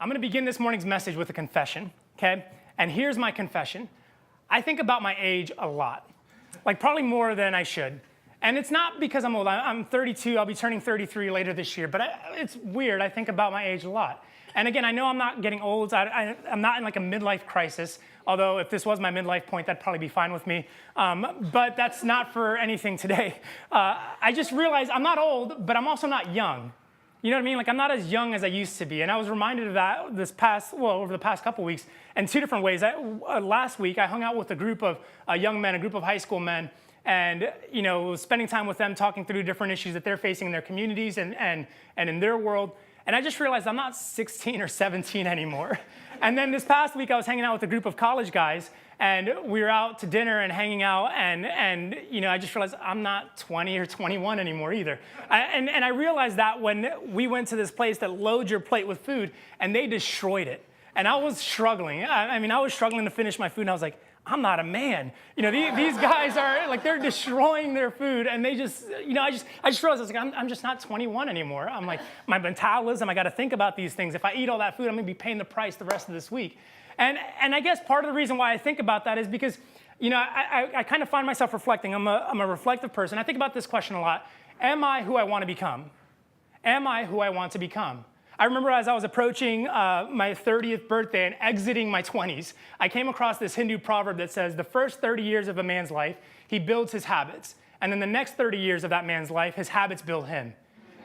I'm going to begin this morning's message with a confession, okay? And here's my confession. I think about my age a lot, like probably more than I should. And it's not because I'm old. I'm 32. I'll be turning 33 later this year. But it's weird. I think about my age a lot. And again, I know I'm not getting old. I'm not in like a midlife crisis. Although if this was my midlife point, that'd probably be fine with me. But that's not for anything today. I just realized I'm not old, but I'm also not young. You know what I mean? Like I'm not as young as I used to be. And I was reminded of that over the past couple weeks in two different ways. Last week, I hung out with a group of young men, a group of high school men, and spending time with them, talking through different issues that they're facing in their communities and in their world. And I just realized I'm not 16 or 17 anymore. And then this past week, I was hanging out with a group of college guys, and we were out to dinner and hanging out, and I just realized I'm not 20 or 21 anymore either. And I realized that when we went to this place that loads your plate with food, and they destroyed it. And I was struggling. I was struggling to finish my food, and I was like, I'm not a man. These guys are like, they're destroying their food, and they just, I just realized I was like, I'm just not 21 anymore. I'm like, my metabolism, I got to think about these things. If I eat all that food, I'm going to be paying the price the rest of this week. And I guess part of the reason why I think about that is because, I kind of find myself reflecting. I'm a reflective person. I think about this question a lot. Am I who I want to become? Am I who I want to become? I remember as I was approaching my 30th birthday and exiting my 20s, I came across this Hindu proverb that says, the first 30 years of a man's life, he builds his habits. And then the next 30 years of that man's life, his habits build him.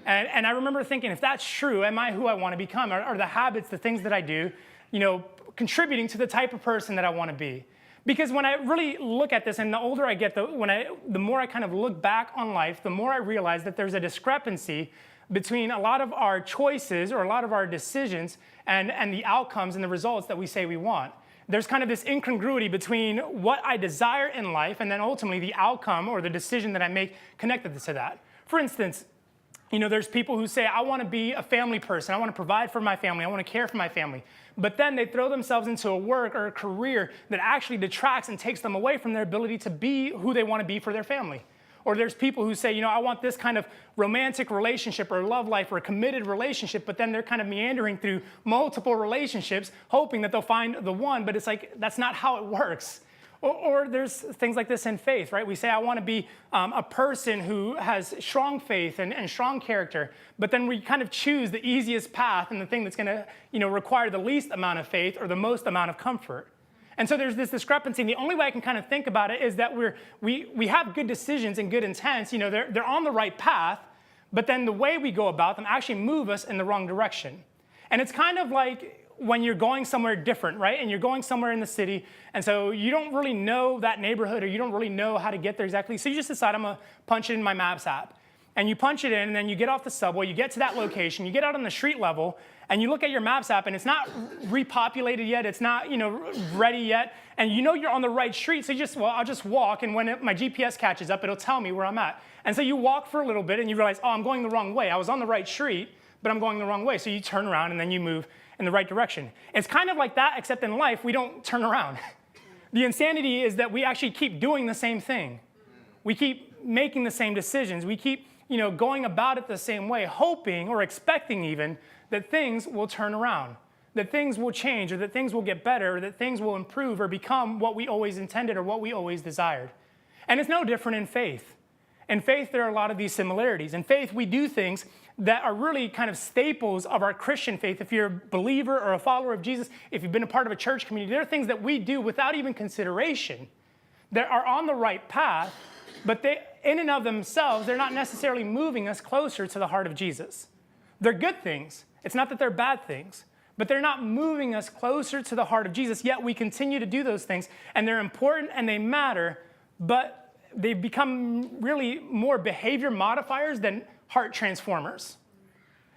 And I remember thinking, if that's true, am I who I want to become? Are the habits, the things that I do, contributing to the type of person that I want to be? Because when I really look at this, and the older I get, the more I kind of look back on life, the more I realize that there's a discrepancy between a lot of our choices or a lot of our decisions and the outcomes and the results that we say we want. There's kind of this incongruity between what I desire in life and then ultimately the outcome or the decision that I make connected to that. For instance, there's people who say, I want to be a family person. I want to provide for my family. I want to care for my family. But then they throw themselves into a work or a career that actually detracts and takes them away from their ability to be who they want to be for their family. Or there's people who say, I want this kind of romantic relationship or love life or a committed relationship, but then they're kind of meandering through multiple relationships, hoping that they'll find the one, but it's like, that's not how it works. Or there's things like this in faith, right? We say, I want to be a person who has strong faith and strong character, but then we kind of choose the easiest path and the thing that's going to require the least amount of faith or the most amount of comfort. And so there's this discrepancy. And the only way I can kind of think about it is that we have good decisions and good intents. They're on the right path, but then the way we go about them actually move us in the wrong direction. And it's kind of like when you're going somewhere different, right? And you're going somewhere in the city, and so you don't really know that neighborhood or you don't really know how to get there exactly. So you just decide, I'm going to punch it in my Maps app. And you punch it in, and then you get off the subway, you get to that location, you get out on the street level, and you look at your Maps app, and it's not repopulated yet, it's not ready yet, and you're on the right street, so I'll just walk, and when my GPS catches up, it'll tell me where I'm at. And so you walk for a little bit, and you realize, I'm going the wrong way. I was on the right street, but I'm going the wrong way. So you turn around, and then you move in the right direction. It's kind of like that, except in life, we don't turn around. The insanity is that we actually keep doing the same thing. We keep making the same decisions. We keep going about it the same way, hoping or expecting even that things will turn around, that things will change, or that things will get better, or that things will improve or become what we always intended or what we always desired. And it's no different in faith. In faith, there are a lot of these similarities. In faith, we do things that are really kind of staples of our Christian faith. If you're a believer or a follower of Jesus, if you've been a part of a church community, there are things that we do without even consideration that are on the right path, but they, in and of themselves, they're not necessarily moving us closer to the heart of Jesus. They're good things. It's not that they're bad things, but they're not moving us closer to the heart of Jesus, yet we continue to do those things, and they're important and they matter, but they become really more behavior modifiers than heart transformers.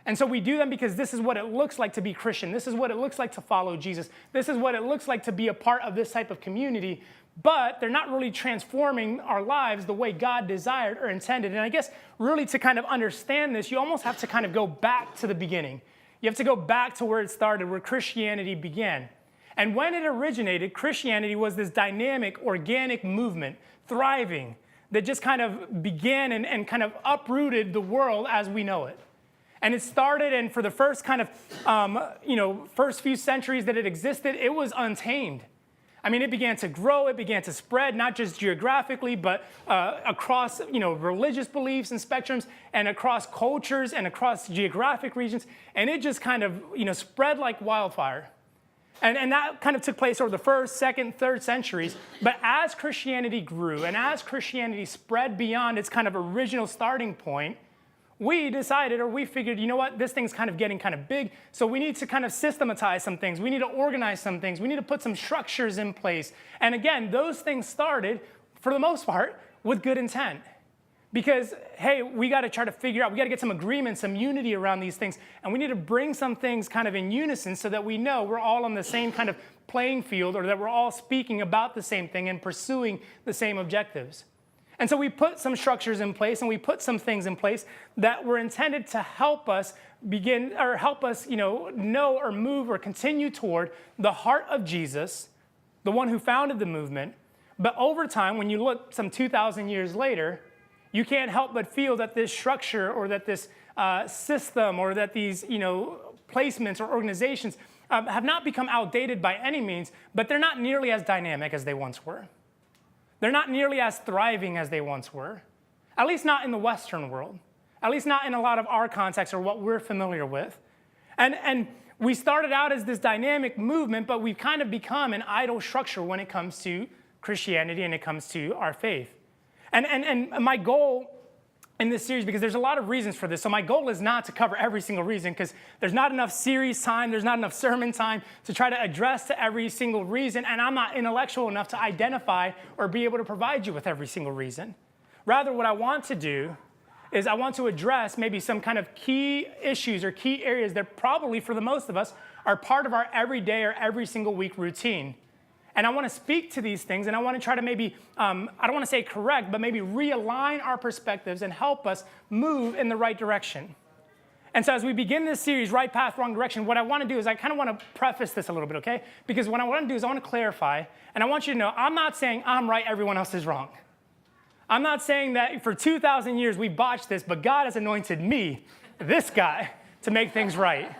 And so we do them because this is what it looks like to be Christian. This is what it looks like to follow Jesus. This is what it looks like to be a part of this type of community, but they're not really transforming our lives the way God desired or intended. And I guess really to kind of understand this, you almost have to kind of go back to the beginning. You have to go back to where it started, where Christianity began. And when it originated, Christianity was this dynamic, organic movement, thriving, that just kind of began and kind of uprooted the world as we know it. And it started, and for the first kind of, first few centuries that it existed, it was untamed. I mean, it began to grow, it began to spread, not just geographically, but across, religious beliefs and spectrums, and across cultures and across geographic regions. And it just kind of, spread like wildfire. And that kind of took place over the first, second, third centuries. But as Christianity grew and as Christianity spread beyond its kind of original starting point, we decided, or we figured, you know what, this thing's kind of getting kind of big, so we need to kind of systematize some things. We need to organize some things. We need to put some structures in place. And again, those things started, for the most part, with good intent. Because, hey, we got to try to figure out, we got to get some agreement, some unity around these things, and we need to bring some things kind of in unison so that we know we're all on the same kind of playing field, or that we're all speaking about the same thing and pursuing the same objectives. And so we put some structures in place, and we put some things in place that were intended to help us begin, or help us, know or move or continue toward the heart of Jesus, the one who founded the movement. But over time, when you look some 2,000 years later, you can't help but feel that this structure, or that this system, or that these, placements or organizations have not become outdated by any means, but they're not nearly as dynamic as they once were. They're not nearly as thriving as they once were, at least not in the Western world, at least not in a lot of our context or what we're familiar with. And we started out as this dynamic movement, but we've kind of become an idle structure when it comes to Christianity and it comes to our faith. And my goal in this series, because there's a lot of reasons for this, so my goal is not to cover every single reason, because there's not enough series time, there's not enough sermon time to try to address to every single reason, and I'm not intellectual enough to identify or be able to provide you with every single reason. Rather, what I want to do is I want to address maybe some kind of key issues or key areas that probably, for the most of us, are part of our everyday or every single week routine. And I want to speak to these things, and I want to try to maybe, I don't want to say correct, but maybe realign our perspectives and help us move in the right direction. And so as we begin this series, Right Path, Wrong Direction, what I want to do is I kind of want to preface this a little bit, okay? Because what I want to do is I want to clarify, and I want you to know I'm not saying I'm right, everyone else is wrong. I'm not saying that for 2,000 years we botched this, but God has anointed me, this guy, to make things right.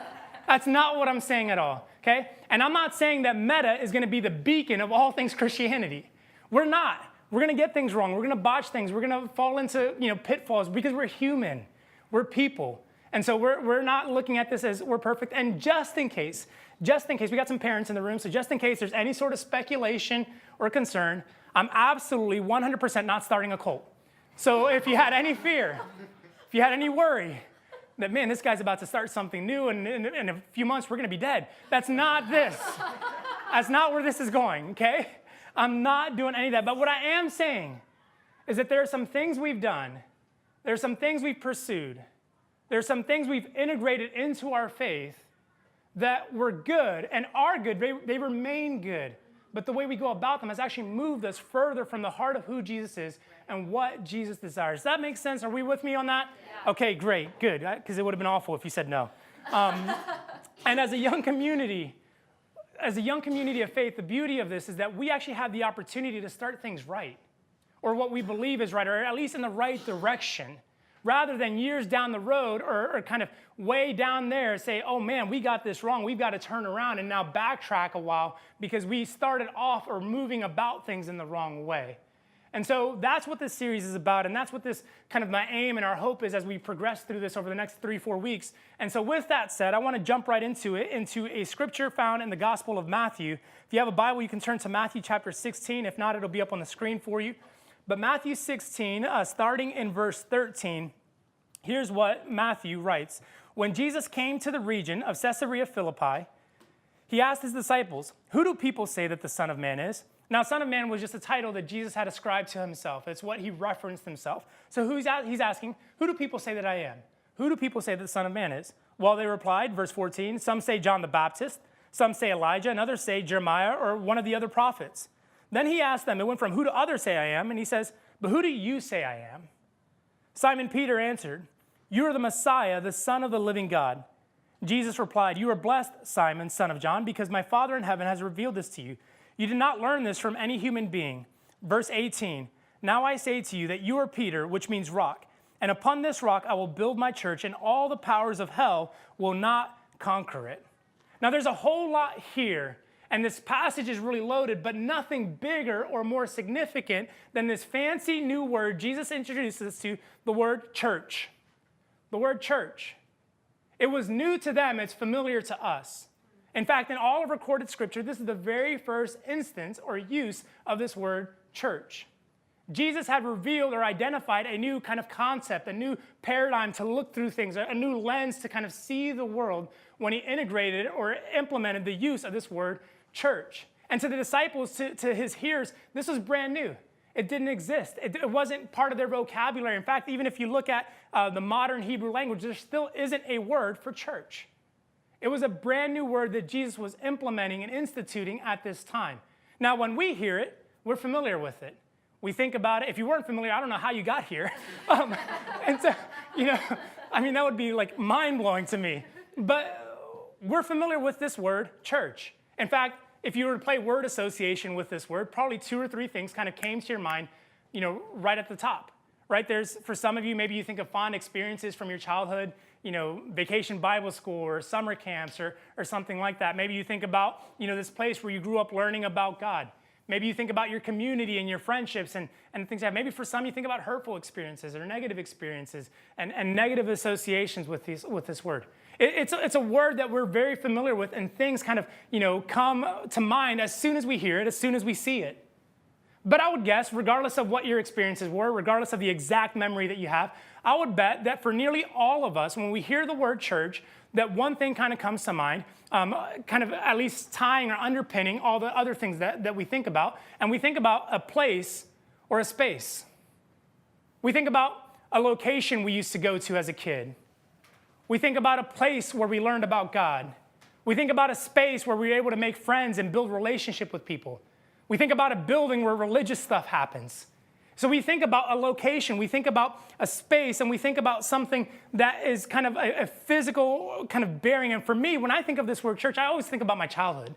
That's not what I'm saying at all, okay? And I'm not saying that Meta is going to be the beacon of all things Christianity. We're not. We're going to get things wrong. We're going to botch things. We're going to fall into pitfalls because we're human. We're people. And so we're not looking at this as we're perfect. And just in case, we got some parents in the room, so just in case there's any sort of speculation or concern, I'm absolutely 100% not starting a cult. So if you had any fear, if you had any worry, that, man, this guy's about to start something new, and in a few months we're going to be dead. That's not this. That's not where this is going, okay? I'm not doing any of that. But what I am saying is that there are some things we've done. There are some things we've pursued. There are some things we've integrated into our faith that were good and are good. They remain good. But the way we go about them has actually moved us further from the heart of who Jesus is and what Jesus desires. Does that make sense? Are we with me on that? Yeah. Okay, great, good, because it would have been awful if you said no. And as a young community of faith, the beauty of this is that we actually have the opportunity to start things right, or what we believe is right, or at least in the right direction, rather than years down the road or kind of way down there say, oh man, we got this wrong, we've got to turn around and now backtrack a while because we started off or moving about things in the wrong way. And so that's what this series is about, and that's what this kind of my aim and our hope is as we progress through this over the next 3-4 weeks. And so with that said, I want to jump right into a scripture found in the Gospel of Matthew. If you have a Bible, you can turn to Matthew chapter 16. If not, it'll be up on the screen for you. But Matthew 16, starting in verse 13, here's what Matthew writes. When Jesus came to the region of Caesarea Philippi, he asked his disciples, "Who do people say that the Son of Man is?" Now, Son of Man was just a title that Jesus had ascribed to himself. It's what he referenced himself. So he's asking, who do people say that I am? Who do people say that the Son of Man is? Well, they replied, verse 14, some say John the Baptist, some say Elijah, and others say Jeremiah or one of the other prophets. Then he asked them, it went from who do others say I am, and he says, but who do you say I am? Simon Peter answered, you are the Messiah, the Son of the living God. Jesus replied, you are blessed, Simon, son of John, because my Father in heaven has revealed this to you. You did not learn this from any human being. Verse 18, now I say to you that you are Peter, which means rock, And upon this rock I will build my church, and all the powers of hell will not conquer it. Now there's a whole lot here, and this passage is really loaded, but nothing bigger or more significant than this fancy new word Jesus introduces us to, the word church. The word church. It was new to them, it's familiar to us. In fact, in all of recorded scripture, this is the very first instance or use of this word church. Jesus had revealed or identified a new kind of concept, a new paradigm to look through things, a new lens to kind of see the world when he integrated or implemented the use of this word church. And to the disciples, to his hearers, this was brand new. It didn't exist. It wasn't part of their vocabulary. In fact, even if you look at the modern Hebrew language, there still isn't a word for church. It was a brand new word that Jesus was implementing and instituting at this time. Now, when we hear it, we're familiar with it. We think about it. If you weren't familiar, I don't know how you got here. And so, that would be like mind-blowing to me. But we're familiar with this word, church. In fact, if you were to play word association with this word, probably 2 or 3 things kind of came to your mind, right at the top. Right? For some of you, maybe you think of fond experiences from your childhood, vacation Bible school or summer camps or something like that. Maybe you think about, this place where you grew up learning about God. Maybe you think about your community and your friendships and things like that. Maybe for some you think about hurtful experiences or negative experiences and negative associations with this word. It's a word that we're very familiar with, and things kind of, come to mind as soon as we hear it, as soon as we see it. But I would guess, regardless of what your experiences were, regardless of the exact memory that you have, I would bet that for nearly all of us, when we hear the word church, that one thing kind of comes to mind, kind of at least tying or underpinning all the other things that we think about. And we think about a place or a space. We think about a location we used to go to as a kid. We think about a place where we learned about God. We think about a space where we were able to make friends and build relationship with people. We think about a building where religious stuff happens. So we think about a location, we think about a space, and we think about something that is kind of a physical kind of bearing. And for me, when I think of this word church, I always think about my childhood.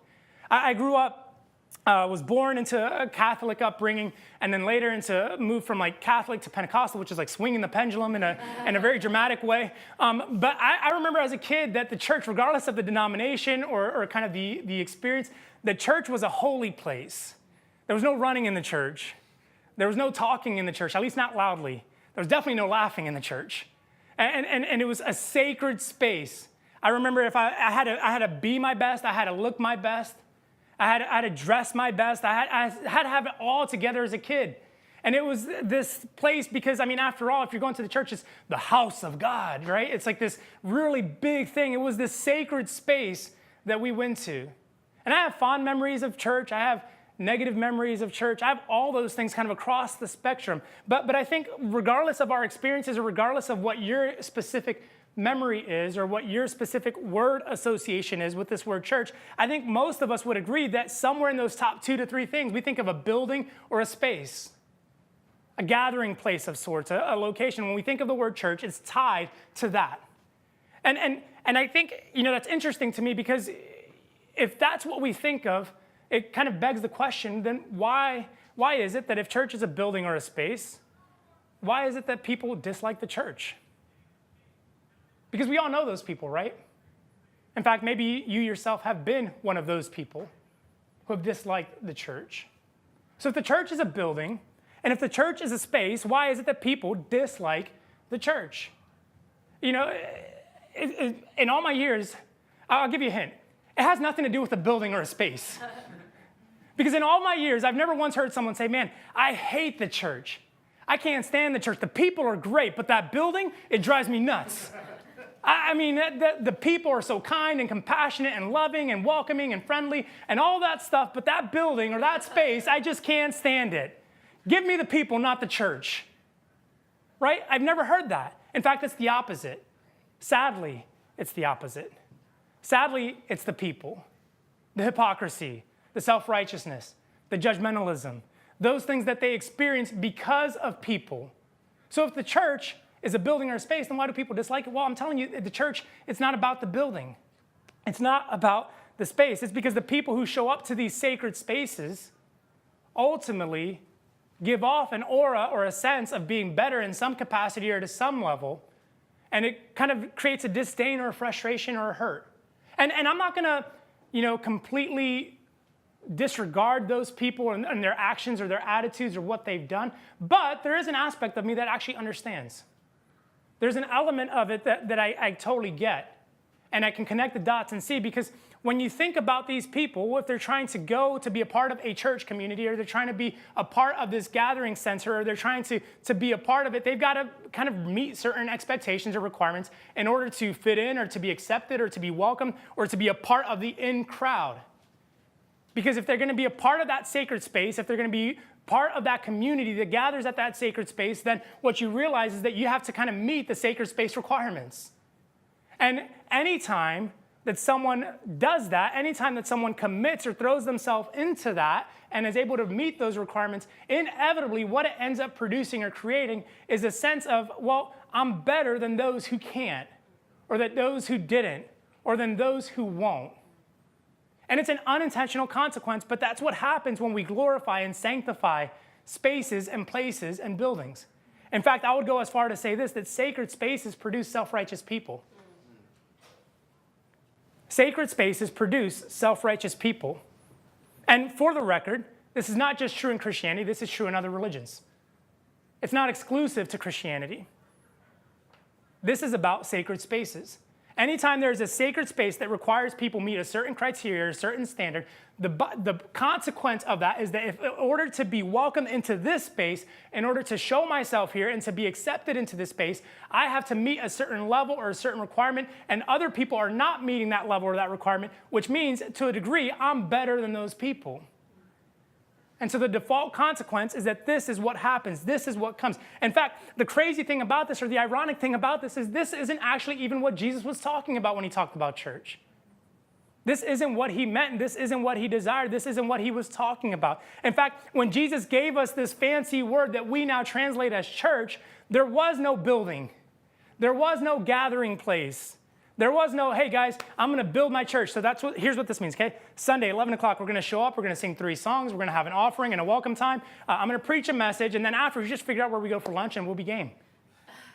I grew up, was born into a Catholic upbringing, and then later moved from like Catholic to Pentecostal, which is like swinging the pendulum in a very dramatic way. But I remember as a kid that the church, regardless of the denomination or kind of the experience, the church was a holy place. There was no running in the church. There was no talking in the church, at least not loudly. There was definitely no laughing in the church. And it was a sacred space. I remember if I had to be my best, I had to look my best, I had to dress my best, I had to have it all together as a kid. And it was this place because, after all, if you're going to the church, it's the house of God, right? It's like this really big thing. It was this sacred space that we went to. And I have fond memories of church. I have negative memories of church. I have all those things kind of across the spectrum. But I think regardless of our experiences or regardless of what your specific memory is or what your specific word association is with this word church, I think most of us would agree that somewhere in those top 2 to 3 things, we think of a building or a space, a gathering place of sorts, a location. When we think of the word church, it's tied to that. And I think, that's interesting to me because if that's what we think of, it kind of begs the question, then why is it that if church is a building or a space, why is it that people dislike the church? Because we all know those people, right? In fact, maybe you yourself have been one of those people who have disliked the church. So if the church is a building, and if the church is a space, why is it that people dislike the church? In all my years, I'll give you a hint. It has nothing to do with a building or a space. Because in all my years, I've never once heard someone say, man, I hate the church. I can't stand the church. The people are great, but that building, it drives me nuts. The people are so kind and compassionate and loving and welcoming and friendly and all that stuff, but that building or that space, I just can't stand it. Give me the people, not the church. Right? I've never heard that. In fact, it's the opposite. Sadly, it's the opposite. Sadly, it's the people, the hypocrisy, the self-righteousness, the judgmentalism, those things that they experience because of people. So if the church is a building or a space, then why do people dislike it? Well, I'm telling you, the church, it's not about the building. It's not about the space. It's because the people who show up to these sacred spaces ultimately give off an aura or a sense of being better in some capacity or to some level, and it kind of creates a disdain or a frustration or a hurt. And I'm not going to, completely disregard those people and their actions or their attitudes or what they've done, but there is an aspect of me that actually understands. There's an element of it that I totally get, and I can connect the dots and see, because when you think about these people, if they're trying to go to be a part of a church community, or they're trying to be a part of this gathering center, or they're trying to be a part of it, they've got to kind of meet certain expectations or requirements in order to fit in or to be accepted or to be welcomed or to be a part of the in crowd. Because if they're going to be a part of that sacred space, if they're going to be part of that community that gathers at that sacred space, then what you realize is that you have to kind of meet the sacred space requirements. And anytime that someone does that, anytime that someone commits or throws themselves into that and is able to meet those requirements, inevitably what it ends up producing or creating is a sense of, well, I'm better than those who can't, or that those who didn't, or than those who won't. And it's an unintentional consequence, but that's what happens when we glorify and sanctify spaces and places and buildings. In fact, I would go as far to say this, that sacred spaces produce self-righteous people. Sacred spaces produce self-righteous people. And for the record, this is not just true in Christianity, this is true in other religions. It's not exclusive to Christianity. This is about sacred spaces. Anytime there's a sacred space that requires people meet a certain criteria, a certain standard, the consequence of that is that if, in order to be welcomed into this space, in order to show myself here and to be accepted into this space, I have to meet a certain level or a certain requirement, and other people are not meeting that level or that requirement, which means, to a degree, I'm better than those people. And so the default consequence is that this is what happens. This is what comes. In fact, the crazy thing about this, or the ironic thing about this isn't actually even what Jesus was talking about when he talked about church. This isn't what he meant. This isn't what he desired. This isn't what he was talking about. In fact, when Jesus gave us this fancy word that we now translate as church, there was no building. There was no gathering place. There was no, hey guys, I'm going to build my church. So here's what this means, okay? Sunday, 11 o'clock, we're going to show up. We're going to sing 3 songs. We're going to have an offering and a welcome time. I'm going to preach a message. And then after, we just figure out where we go for lunch and we'll be game.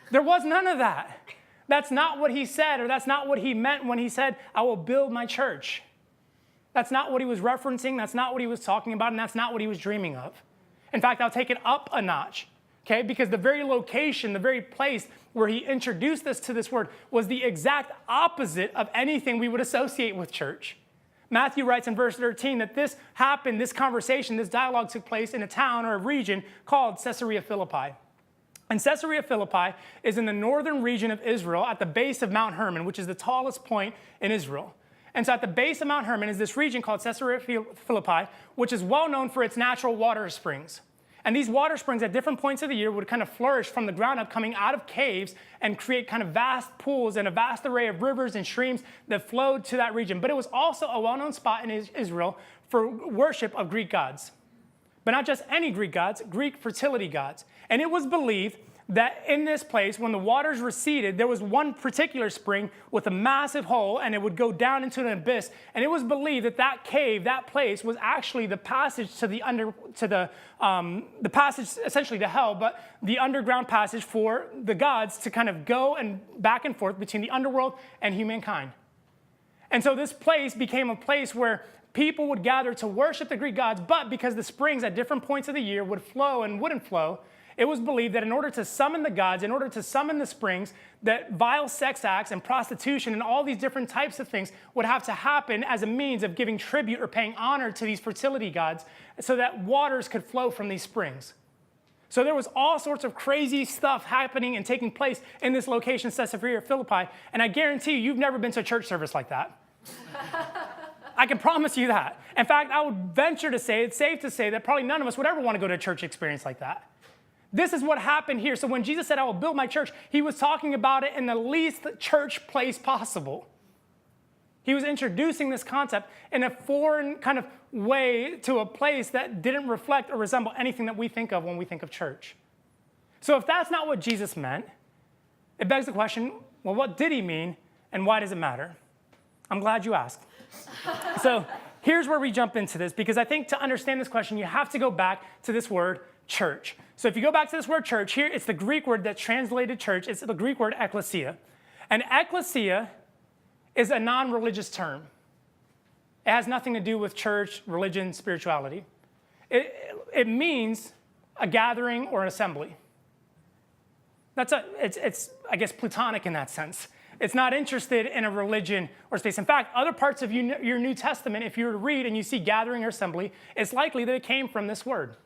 There was none of that. That's not what he said, or that's not what he meant when he said, I will build my church. That's not what he was referencing. That's not what he was talking about. And that's not what he was dreaming of. In fact, I'll take it up a notch. Okay, because the very location, the very place where he introduced us to this word was the exact opposite of anything we would associate with church. Matthew writes in verse 13 that this happened, this conversation, this dialogue took place in a town or a region called Caesarea Philippi. And Caesarea Philippi is in the northern region of Israel at the base of Mount Hermon, which is the tallest point in Israel. And so at the base of Mount Hermon is this region called Caesarea Philippi, which is well known for its natural water springs. And these water springs at different points of the year would kind of flourish from the ground up, coming out of caves, and create kind of vast pools and a vast array of rivers and streams that flowed to that region. But it was also a well-known spot in Israel for worship of Greek gods. But not just any Greek gods, Greek fertility gods. And it was believed that in this place, when the waters receded, there was one particular spring with a massive hole, and it would go down into an abyss. And it was believed that that cave, that place, was actually the passage to the passage essentially to hell, but the underground passage for the gods to kind of go and back and forth between the underworld and humankind. And so this place became a place where people would gather to worship the Greek gods, but because the springs at different points of the year would flow and wouldn't flow, it was believed that in order to summon the gods, in order to summon the springs, that vile sex acts and prostitution and all these different types of things would have to happen as a means of giving tribute or paying honor to these fertility gods so that waters could flow from these springs. So there was all sorts of crazy stuff happening and taking place in this location, Caesarea Philippi, and I guarantee you've never been to a church service like that. I can promise you that. In fact, I would venture to say, it's safe to say that probably none of us would ever want to go to a church experience like that. This is what happened here. So when Jesus said, I will build my church, he was talking about it in the least church place possible. He was introducing this concept in a foreign kind of way to a place that didn't reflect or resemble anything that we think of when we think of church. So if that's not what Jesus meant, it begs the question, well, what did he mean, and why does it matter? I'm glad you asked. So here's where we jump into this, because I think to understand this question, you have to go back to this word, church. So if you go back to this word church, here it's the Greek word that's translated church. It's the Greek word ekklesia. And ekklesia is a non-religious term. It has nothing to do with church, religion, spirituality. It means a gathering or an assembly. It's I guess, Platonic in that sense. It's not interested in a religion or space. In fact, other parts of your New Testament, if you were to read and you see gathering or assembly, it's likely that it came from this word.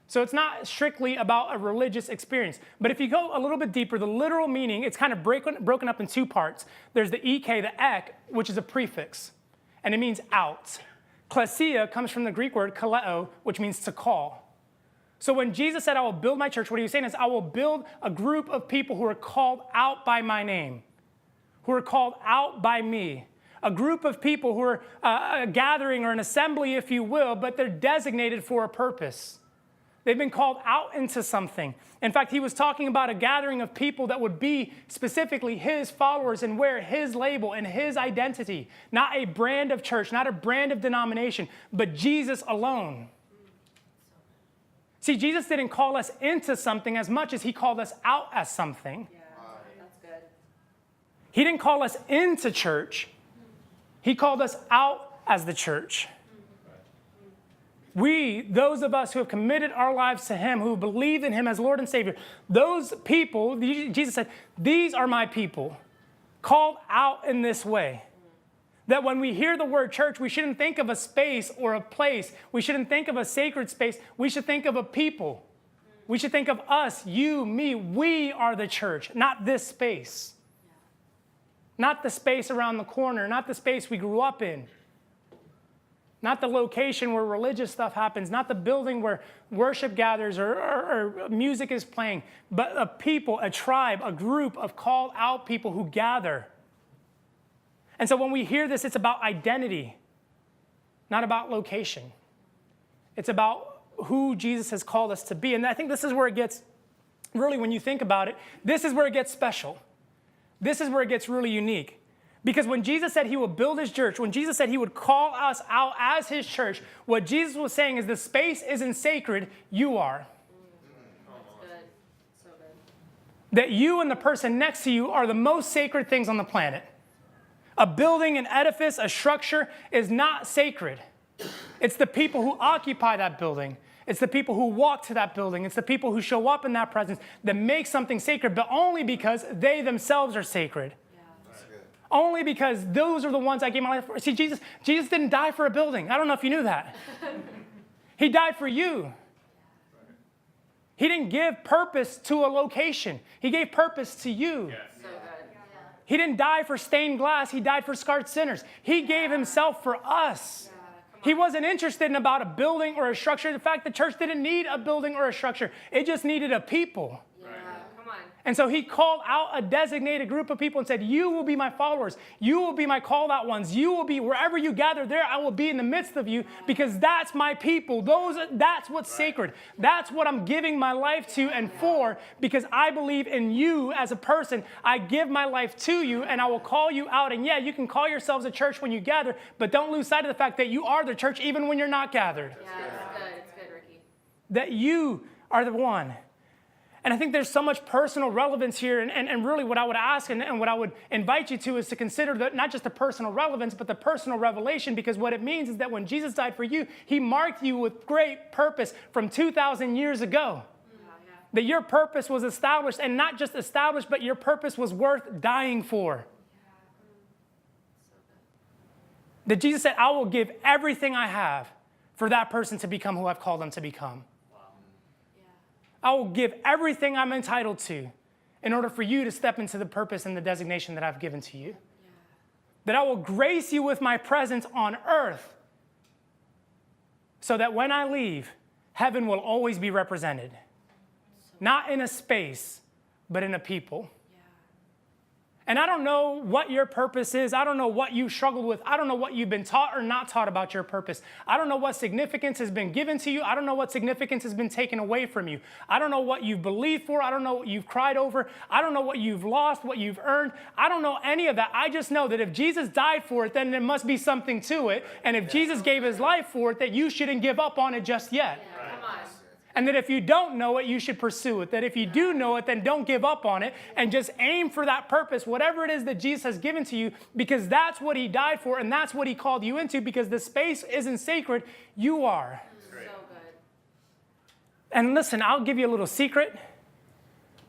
So it's not strictly about a religious experience. But if you go a little bit deeper, the literal meaning, it's kind of broken up in two parts. There's the ek, the ek, which is a prefix, and it means out. Klesia comes from the Greek word kaleo, which means to call. So when Jesus said, I will build my church, what he was saying is, I will build a group of people who are called out by my name, who are called out by me. A group of people who are a gathering or an assembly, if you will, but they're designated for a purpose. They've been called out into something. In fact, he was talking about a gathering of people that would be specifically his followers and wear his label and his identity. Not a brand of church, not a brand of denomination, but Jesus alone. See, Jesus didn't call us into something as much as he called us out as something. Yeah, that's good. He didn't call us into church. He called us out as the church. We, those of us who have committed our lives to him, who believe in him as Lord and Savior, those people, Jesus said, these are my people, called out in this way. That when we hear the word church, we shouldn't think of a space or a place. We shouldn't think of a sacred space. We should think of a people. We should think of us, you, me. We are the church, not this space. Not the space around the corner, not the space we grew up in. Not the location where religious stuff happens, not the building where worship gathers or music is playing, but a people, a tribe, a group of called out people who gather. And so when we hear this, it's about identity, not about location. It's about who Jesus has called us to be. And I think this is where it gets, really, when you think about it, this is where it gets special. This is where it gets really unique. Because when Jesus said he would build his church, when Jesus said he would call us out as his church, what Jesus was saying is the space isn't sacred, you are. That's good. So good. That you and the person next to you are the most sacred things on the planet. A building, an edifice, a structure is not sacred. It's the people who occupy that building. It's the people who walk to that building. It's the people who show up in that presence that make something sacred, but only because they themselves are sacred. Only because those are the ones I gave my life for. See, Jesus didn't die for a building. I don't know if you knew that. He died for you. He didn't give purpose to a location. He gave purpose to you. Yes. So good. He didn't die for stained glass. He died for scarred sinners. He gave himself for us. He wasn't interested in about a building or a structure. In fact, the church didn't need a building or a structure. It just needed a people. And so he called out a designated group of people and said, you will be my followers. You will be my called out ones. You will be wherever you gather there. I will be in the midst of you because that's my people. That's what's sacred. That's what I'm giving my life to and for because I believe in you as a person. I give my life to you and I will call you out. And yeah, you can call yourselves a church when you gather, but don't lose sight of the fact that you are the church even when you're not gathered. Yeah, it's good. It's good, Ricky. That you are the one. And I think there's so much personal relevance here. And really what I would ask and what I would invite you to is to consider not just the personal relevance, but the personal revelation. Because what it means is that when Jesus died for you, he marked you with great purpose from 2,000 years ago. Yeah. That your purpose was established, and not just established, but your purpose was worth dying for. Yeah. So that Jesus said, I will give everything I have for that person to become who I've called them to become. I will give everything I'm entitled to in order for you to step into the purpose and the designation that I've given to you. Yeah. That I will grace you with my presence on earth so that when I leave, heaven will always be represented. Not in a space, but in a people. And I don't know what your purpose is. I don't know what you struggled with. I don't know what you've been taught or not taught about your purpose. I don't know what significance has been given to you. I don't know what significance has been taken away from you. I don't know what you've believed for. I don't know what you've cried over. I don't know what you've lost, what you've earned. I don't know any of that. I just know that if Jesus died for it, then there must be something to it. And if Jesus gave his life for it, that you shouldn't give up on it just yet. Yeah, come on. And that if you don't know it, you should pursue it. That if you do know it, then don't give up on it and just aim for that purpose, whatever it is that Jesus has given to you, because that's what he died for and that's what he called you into, because the space isn't sacred, you are. So good. And listen, I'll give you a little secret,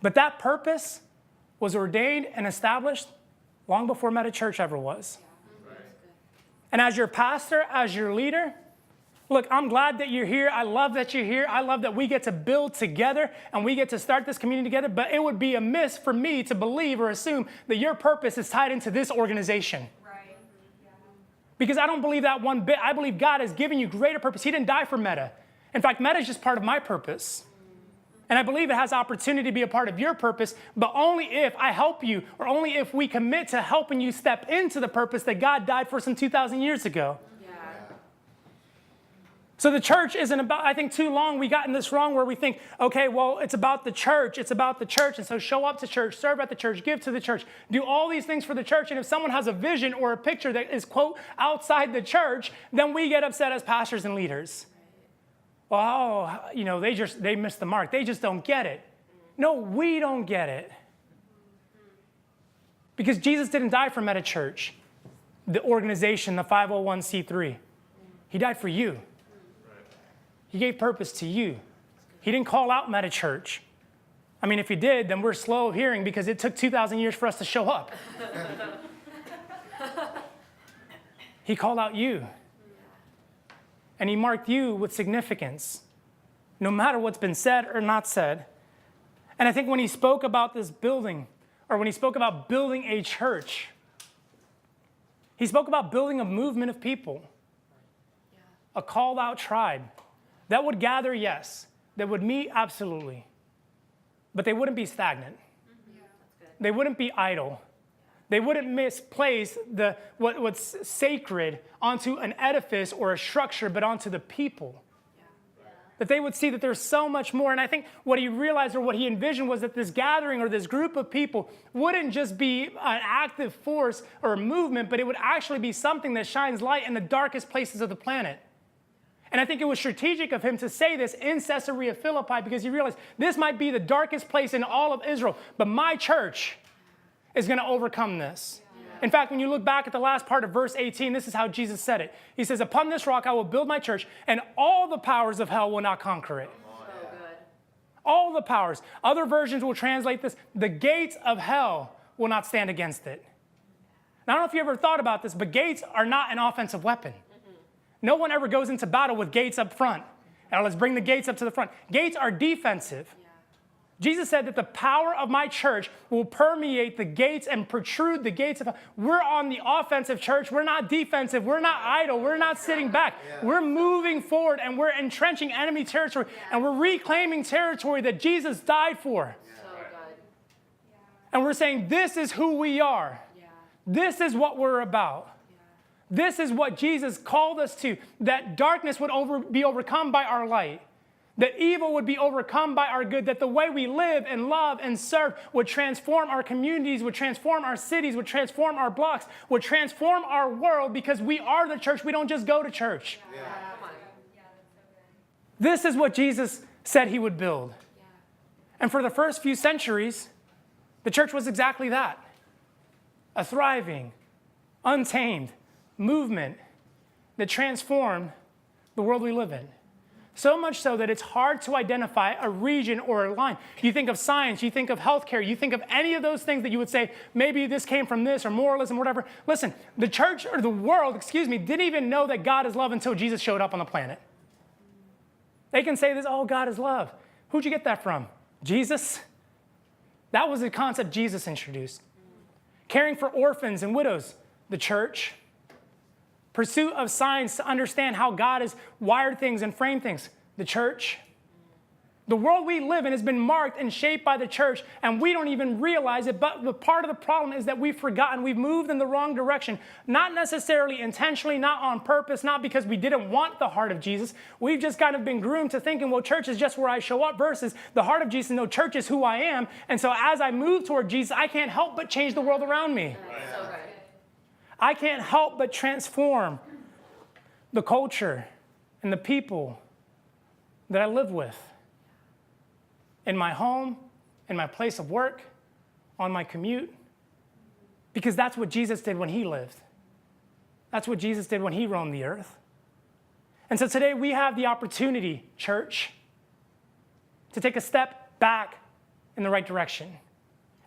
but that purpose was ordained and established long before Meta Church ever was. And as your pastor, as your leader, look, I'm glad that you're here. I love that you're here. I love that we get to build together and we get to start this community together. But it would be amiss for me to believe or assume that your purpose is tied into this organization. Right. Because I don't believe that one bit. I believe God has given you greater purpose. He didn't die for Meta. In fact, Meta is just part of my purpose. And I believe it has opportunity to be a part of your purpose, but only if I help you, or only if we commit to helping you step into the purpose that God died for some 2,000 years ago. Yeah. So the church isn't about, I think too long we gotten this wrong where we think, okay, well, it's about the church. It's about the church. And so show up to church, serve at the church, give to the church, do all these things for the church. And if someone has a vision or a picture that is, quote, outside the church, then we get upset as pastors and leaders. Well, you know, they missed the mark. They just don't get it. No, we don't get it. Because Jesus didn't die for Meta Church, the organization, the 501c3. He died for you. He gave purpose to you. He didn't call out Meta Church. I mean, if he did, then we're slow of hearing because it took 2,000 years for us to show up. He called out you. And he marked you with significance, no matter what's been said or not said. And I think when he spoke about this building, or when he spoke about building a church, he spoke about building a movement of people, a called out tribe that would gather, yes, that would meet, absolutely, but they wouldn't be stagnant. They wouldn't be idle. They wouldn't misplace what's sacred onto an edifice or a structure, but onto the people. Yeah. That they would see that there's so much more. And I think what he realized or what he envisioned was that this gathering or this group of people wouldn't just be an active force or a movement, but it would actually be something that shines light in the darkest places of the planet. And I think it was strategic of him to say this in Caesarea Philippi because he realized this might be the darkest place in all of Israel, but my church is going to overcome this. In fact, when you look back at the last part of verse 18, this is how Jesus said it. He says, upon this rock I will build my church, and all the powers of hell will not conquer it. So good. All the powers. Other versions will translate this, the gates of hell will not stand against it. Now, I don't know if you ever thought about this, but gates are not an offensive weapon. No one ever goes into battle with gates up front. Now, let's bring the gates up to the front. Gates are defensive. Jesus said that the power of my church will permeate the gates and protrude the gates. We're on the offensive church. We're not defensive. We're not idle. We're not sitting back. Yeah. We're moving forward and we're entrenching enemy territory and we're reclaiming territory that Jesus died for. So good. And we're saying this is who we are. Yeah. This is what we're about. Yeah. This is what Jesus called us to, that darkness would be overcome by our light. That evil would be overcome by our good, that the way we live and love and serve would transform our communities, would transform our cities, would transform our blocks, would transform our world because we are the church. We don't just go to church. Yeah. This is what Jesus said he would build. Yeah. And for the first few centuries, the church was exactly that. A thriving, untamed movement that transformed the world we live in. So much so that it's hard to identify a region or a line. You think of science, you think of healthcare, you think of any of those things that you would say, maybe this came from this or moralism, whatever. Listen, the church or the world, didn't even know that God is love until Jesus showed up on the planet. They can say this, oh, God is love. Who'd you get that from? Jesus? That was the concept Jesus introduced. Caring for orphans and widows, the church. Pursuit of science to understand how God has wired things and framed things, the church. The world we live in has been marked and shaped by the church, and we don't even realize it, but the part of the problem is that we've forgotten, we've moved in the wrong direction, not necessarily intentionally, not on purpose, not because we didn't want the heart of Jesus. We've just kind of been groomed to thinking, well, church is just where I show up, versus the heart of Jesus, no, church is who I am, and so as I move toward Jesus, I can't help but change the world around me. So right. I can't help but transform the culture and the people that I live with. in my home, in my place of work, on my commute, because that's what Jesus did when he lived. That's what Jesus did when he roamed the earth. And so today we have the opportunity, church, to take a step back in the right direction.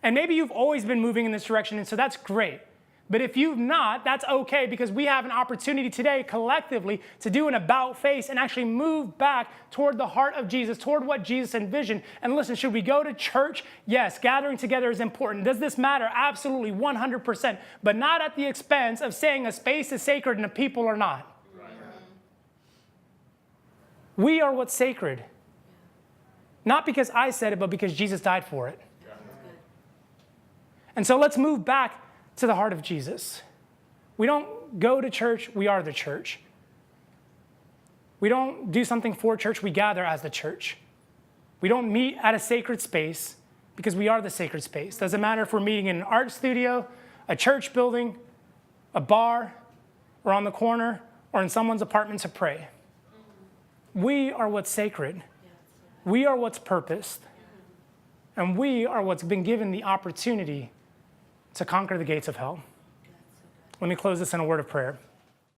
And maybe you've always been moving in this direction, and so that's great. But if you've not, that's okay, because we have an opportunity today collectively to do an about face and actually move back toward the heart of Jesus, toward what Jesus envisioned. And listen, should we go to church? Yes, gathering together is important. Does this matter? Absolutely, 100%, but not at the expense of saying a space is sacred and the people are not. Right. We are what's sacred. Not because I said it, but because Jesus died for it. Yeah. And so let's move back to the heart of Jesus. We don't go to church, we are the church. We don't do something for church, we gather as the church. We don't meet at a sacred space because we are the sacred space. Doesn't matter if we're meeting in an art studio, a church building, a bar, or on the corner, or in someone's apartment to pray. We are what's sacred. We are what's purposed. And we are what's been given the opportunity to conquer the gates of hell. Let me close this in a word of prayer.